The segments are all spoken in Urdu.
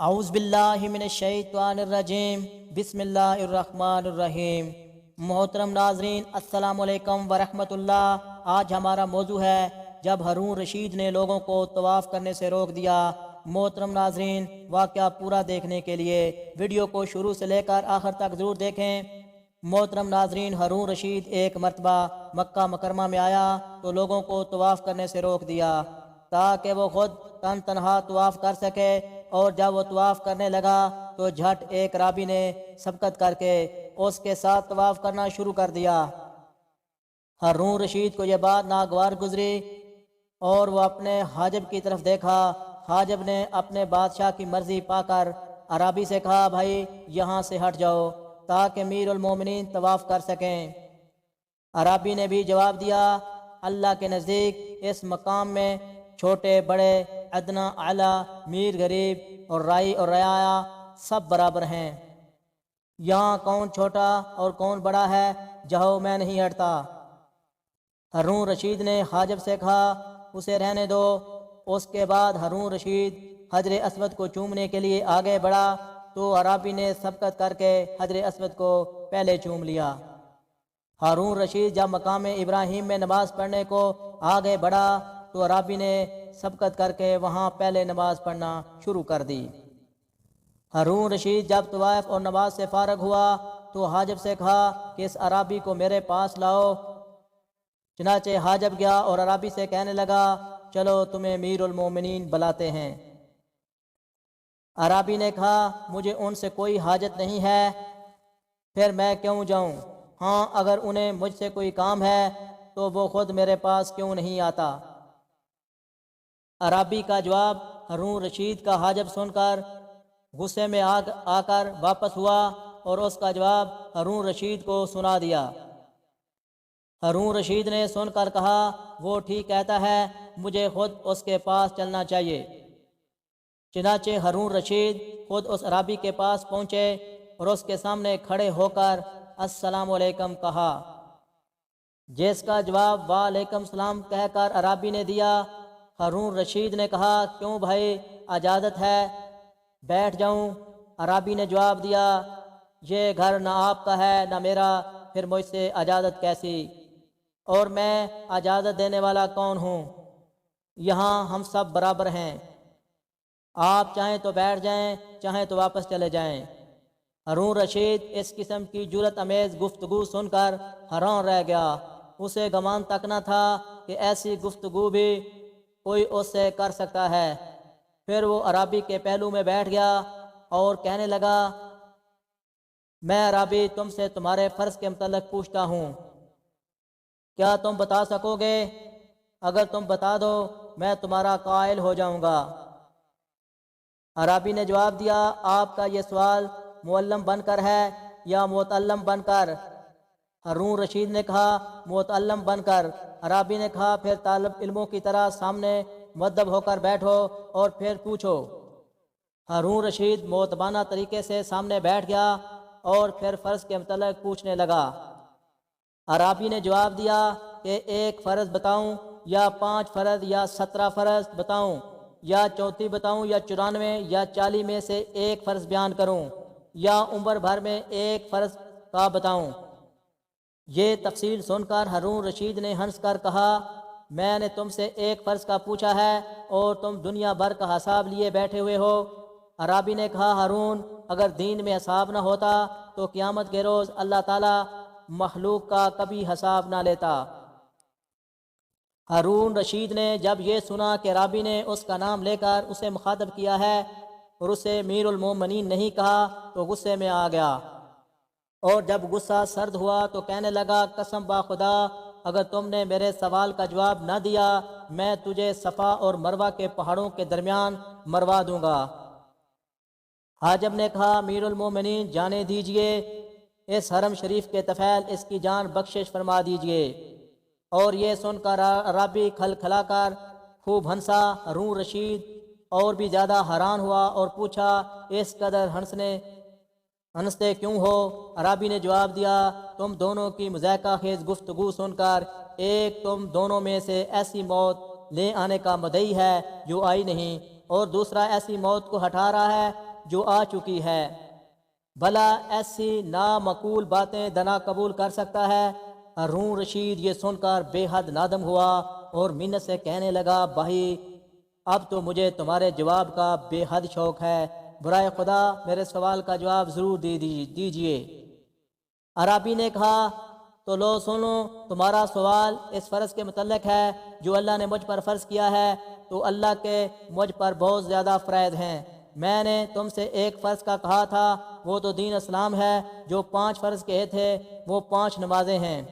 اعوذ باللہ من الشیطان الرجیم بسم اللہ الرحمن الرحیم۔ محترم ناظرین، السلام علیکم ورحمۃ اللہ۔ آج ہمارا موضوع ہے جب ہارون رشید نے لوگوں کو طواف کرنے سے روک دیا۔ محترم ناظرین، واقعہ پورا دیکھنے کے لیے ویڈیو کو شروع سے لے کر آخر تک ضرور دیکھیں۔ محترم ناظرین، ہارون رشید ایک مرتبہ مکہ مکرمہ میں آیا تو لوگوں کو طواف کرنے سے روک دیا تاکہ وہ خود تنہا طواف کر سکے، اور جب وہ طواف کرنے لگا تو جھٹ ایک رابی نے سبقت کر کے اس کے ساتھ طواف کرنا شروع کر دیا۔ ہارون رشید کو یہ بات ناگوار گزری اور وہ اپنے حاجب کی طرف دیکھا۔ حاجب نے اپنے بادشاہ کی مرضی پا کر عرابی سے کہا، بھائی یہاں سے ہٹ جاؤ تاکہ امیر المومنین طواف کر سکیں۔ عرابی نے بھی جواب دیا، اللہ کے نزدیک اس مقام میں چھوٹے بڑے، ادنا اعلیٰ، میر غریب اور رائی اور رعایا سب برابر ہیں۔ یہاں کون چھوٹا اور کون بڑا ہے، جاؤ میں نہیں ہٹتا۔ ہارون رشید نے حاجب سے کہا، اسے رہنے دو۔ اس کے بعد ہارون رشید حجر اسود کو چومنے کے لیے آگے بڑھا تو عرابی نے سبقت کر کے حجر اسود کو پہلے چوم لیا۔ ہارون رشید جب مقام ابراہیم میں نماز پڑھنے کو آگے بڑھا تو عرابی نے سبقت کر کے وہاں پہلے نماز پڑھنا شروع کر دی۔ ہارون رشید جب طواف اور نماز سے فارغ ہوا تو حاجب سے کہا کہ اس عرابی کو میرے پاس لاؤ۔ چنانچہ حاجب گیا اور عرابی سے کہنے لگا، چلو تمہیں امیر المومنین بلاتے ہیں۔ عرابی نے کہا، مجھے ان سے کوئی حاجت نہیں ہے، پھر میں کیوں جاؤں؟ ہاں، اگر انہیں مجھ سے کوئی کام ہے تو وہ خود میرے پاس کیوں نہیں آتا؟ عرابی کا جواب ہارون رشید کا حاجب سن کر غصے میں آ کر واپس ہوا اور اس کا جواب ہارون رشید کو سنا دیا۔ ہارون رشید نے سن کر کہا، وہ ٹھیک کہتا ہے، مجھے خود اس کے پاس چلنا چاہیے۔ چنانچہ ہارون رشید خود اس عرابی کے پاس پہنچے اور اس کے سامنے کھڑے ہو کر السلام علیکم کہا، جس کا جواب وعلیکم السلام کہہ کر عرابی نے دیا۔ ہارون رشید نے کہا، کیوں بھائی، اجازت ہے بیٹھ جاؤں؟ عرابی نے جواب دیا، یہ گھر نہ آپ کا ہے نہ میرا، پھر مجھ سے اجازت کیسی؟ اور میں اجازت دینے والا کون ہوں؟ یہاں ہم سب برابر ہیں، آپ چاہیں تو بیٹھ جائیں، چاہیں تو واپس چلے جائیں۔ ہارون رشید اس قسم کی جرأت امیز گفتگو سن کر حیران رہ گیا۔ اسے گمان تک نہ تھا کہ ایسی گفتگو بھی کوئی اس سے کر سکتا ہے۔ پھر وہ عرابی کے پہلو میں بیٹھ گیا اور کہنے لگا، میں عرابی تم سے تمہارے فرض کے متعلق پوچھتا ہوں، کیا تم بتا سکو گے؟ اگر تم بتا دو میں تمہارا قائل ہو جاؤں گا۔ عرابی نے جواب دیا، آپ کا یہ سوال معلم بن کر ہے یا متعلم بن کر؟ ہارون رشید نے کہا، متعلم بن کر۔ عرابی نے کہا، پھر طالب علموں کی طرح سامنے مؤدب ہو کر بیٹھو اور پھر پوچھو۔ ہارون رشید مؤدبانہ طریقے سے سامنے بیٹھ گیا اور پھر فرض کے متعلق پوچھنے لگا۔ عرابی نے جواب دیا کہ ایک فرض بتاؤں یا 5 فرض یا 17 فرض بتاؤں یا 34 بتاؤں یا 94 یا 40 میں سے ایک فرض بیان کروں یا عمر بھر میں ایک فرض کا بتاؤں؟ یہ تفصیل سن کر ہارون رشید نے ہنس کر کہا، میں نے تم سے ایک فرض کا پوچھا ہے اور تم دنیا بھر کا حساب لیے بیٹھے ہوئے ہو۔ عرابی نے کہا، ہارون، اگر دین میں حساب نہ ہوتا تو قیامت کے روز اللہ تعالیٰ مخلوق کا کبھی حساب نہ لیتا۔ ہارون رشید نے جب یہ سنا کہ عرابی نے اس کا نام لے کر اسے مخاطب کیا ہے اور اسے امیر المومنین نہیں کہا تو غصے میں آ گیا، اور جب غصہ سرد ہوا تو کہنے لگا، قسم با خدا، اگر تم نے میرے سوال کا جواب نہ دیا میں تجھے صفا اور مروہ کے پہاڑوں کے درمیان مروا دوں گا۔ حاجب نے کہا، امیر المومنین جانے دیجئے، اس حرم شریف کے طفیل اس کی جان بخشش فرما دیجئے۔ اور یہ سن کر عرابی کھل کھلا کر خوب ہنسا۔ ہارون رشید اور بھی زیادہ حیران ہوا اور پوچھا، اس قدر ہنستے کیوں ہو؟ عرابی نے جواب دیا، تم دونوں کی مضحکہ خیز گفتگو سن کر ایک تم دونوں میں سے ایسی موت لے آنے کا مدعی ہے جو آئی نہیں، اور دوسرا ایسی موت کو ہٹا رہا ہے جو آ چکی ہے۔ بھلا ایسی نامعقول باتیں دنا قبول کر سکتا ہے؟ ہارون رشید یہ سن کر بے حد نادم ہوا اور منت سے کہنے لگا، بھائی اب تو مجھے تمہارے جواب کا بے حد شوق ہے، برائے خدا میرے سوال کا جواب ضرور دیجیے۔ عرابی نے کہا، تو لو سنو، تمہارا سوال اس فرض کے متعلق ہے جو اللہ نے مجھ پر فرض کیا ہے، تو اللہ کے مجھ پر بہت زیادہ فرائض ہیں۔ میں نے تم سے ایک فرض کا کہا تھا، وہ تو دین اسلام ہے۔ جو 5 فرض کہے تھے وہ 5 نمازیں ہیں،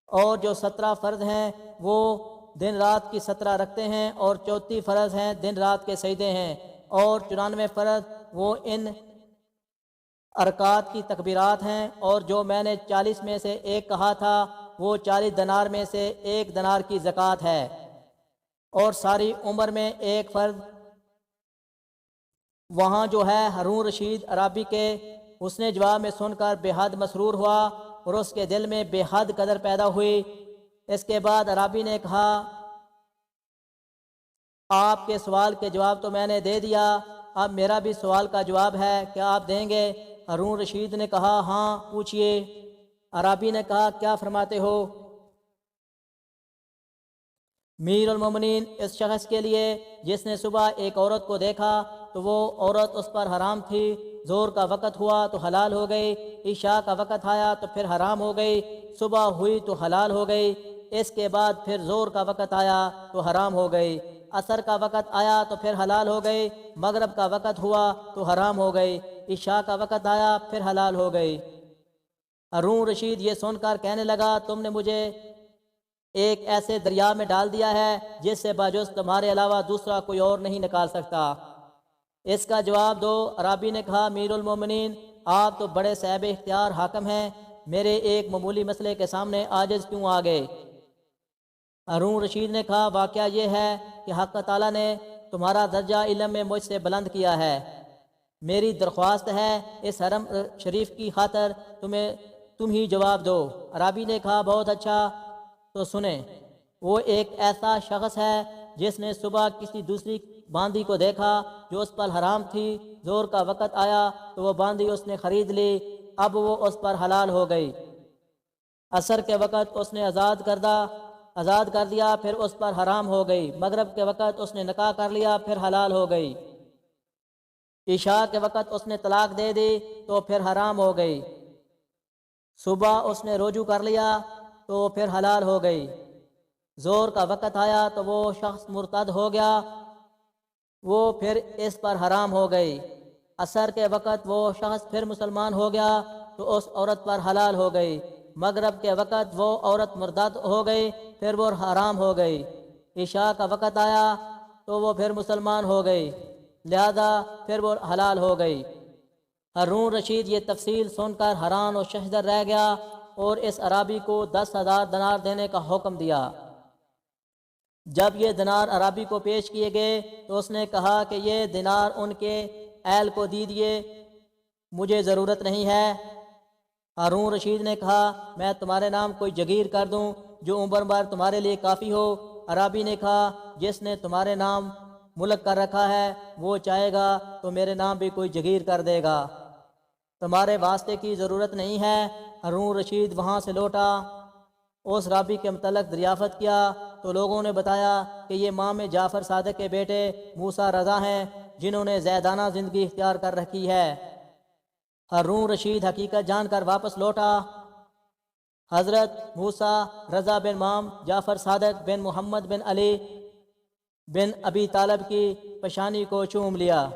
اور جو 17 فرض ہیں وہ دن رات کی 17 رکھتے ہیں، اور 34 فرض ہیں دن رات کے سجدے ہیں، اور 94 فرض وہ ان ارکات کی تکبیرات ہیں، اور جو میں نے 40 میں سے ایک کہا تھا وہ 40 دینار میں سے 1 دینار کی زکوٰۃ ہے، اور ساری عمر میں ایک فرض۔ وہاں جو ہے ہارون رشید عرابی کے، اس نے جواب میں سن کر بے حد مسرور ہوا اور اس کے دل میں بے حد قدر پیدا ہوئی۔ اس کے بعد عرابی نے کہا، آپ کے سوال کے جواب تو میں نے دے دیا، اب میرا بھی سوال کا جواب ہے، کیا آپ دیں گے؟ ہارون رشید نے کہا، ہاں پوچھئے۔ عرابی نے کہا، کیا فرماتے ہو؟ میر المومنین اس شخص کے لیے جس نے صبح ایک عورت کو دیکھا تو وہ عورت اس پر حرام تھی، ظہر کا وقت ہوا تو حلال ہو گئی، عشاء کا وقت آیا تو پھر حرام ہو گئی، صبح ہوئی تو حلال ہو گئی، اس کے بعد پھر ظہر کا وقت آیا تو حرام ہو گئی، عصر کا وقت آیا تو پھر حلال ہو گئی، مغرب کا وقت ہوا تو حرام ہو گئی، عشاء کا وقت آیا پھر حلال ہو گئی۔ ہارون رشید یہ سن کر کہنے لگا، تم نے مجھے ایک ایسے دریا میں ڈال دیا ہے جس سے بجز تمہارے علاوہ دوسرا کوئی اور نہیں نکال سکتا، اس کا جواب دو۔ عرابی نے کہا، میر المومنین آپ تو بڑے صاحب اختیار حاکم ہیں، میرے ایک معمولی مسئلے کے سامنے عاجز کیوں آ گئے؟ ہارون رشید نے کہا، واقعہ یہ ہے کہ حق تعالیٰ نے تمہارا درجہ علم میں مجھ سے بلند کیا ہے، میری درخواست ہے اس حرم شریف کی خاطر تم ہی جواب دو۔ عرابی نے کہا، بہت اچھا، تو سنیں۔ وہ ایک ایسا شخص ہے جس نے صبح کسی دوسری باندی کو دیکھا جو اس پر حرام تھی، ظہر کا وقت آیا تو وہ باندی اس نے خرید لی، اب وہ اس پر حلال ہو گئی، عصر کے وقت اس نے آزاد کر دیا، پھر اس پر حرام ہو گئی، مغرب کے وقت اس نے نکاح کر لیا، پھر حلال ہو گئی، عشاء کے وقت اس نے طلاق دے دی تو پھر حرام ہو گئی، صبح اس نے رجوع کر لیا تو پھر حلال ہو گئی، ظہر کا وقت آیا تو وہ شخص مرتد ہو گیا، وہ پھر اس پر حرام ہو گئی، عصر کے وقت وہ شخص پھر مسلمان ہو گیا تو اس عورت پر حلال ہو گئی، مغرب کے وقت وہ عورت مرتد ہو گئی، پھر وہ حرام ہو گئی، عشاء کا وقت آیا تو وہ پھر مسلمان ہو گئی، لہذا پھر وہ حلال ہو گئی۔ ہارون رشید یہ تفصیل سن کر حیران و ششدر رہ گیا اور اس عرابی کو 10,000 دینار دینے کا حکم دیا۔ جب یہ دینار عرابی کو پیش کیے گئے تو اس نے کہا کہ یہ دینار ان کے اہل کو دیجیے، مجھے ضرورت نہیں ہے۔ ہارون رشید نے کہا، میں تمہارے نام کوئی جگیر کر دوں جو عمر بھر تمہارے لیے کافی ہو؟ عرابی نے کہا، جس نے تمہارے نام ملک کر رکھا ہے وہ چاہے گا تو میرے نام بھی کوئی جگیر کر دے گا، تمہارے واسطے کی ضرورت نہیں ہے۔ ہارون رشید وہاں سے لوٹا، اس رابی کے متعلق دریافت کیا تو لوگوں نے بتایا کہ یہ امام جعفر صادق کے بیٹے موسیٰ رضا ہیں جنہوں نے زیدانہ زندگی اختیار کر رکھی ہے۔ ہارون رشید حقیقت جان کر واپس لوٹا، حضرت موسیٰ رضا بن امام جعفر صادق بن محمد بن علی بن ابی طالب کی پیشانی کو چوم لیا۔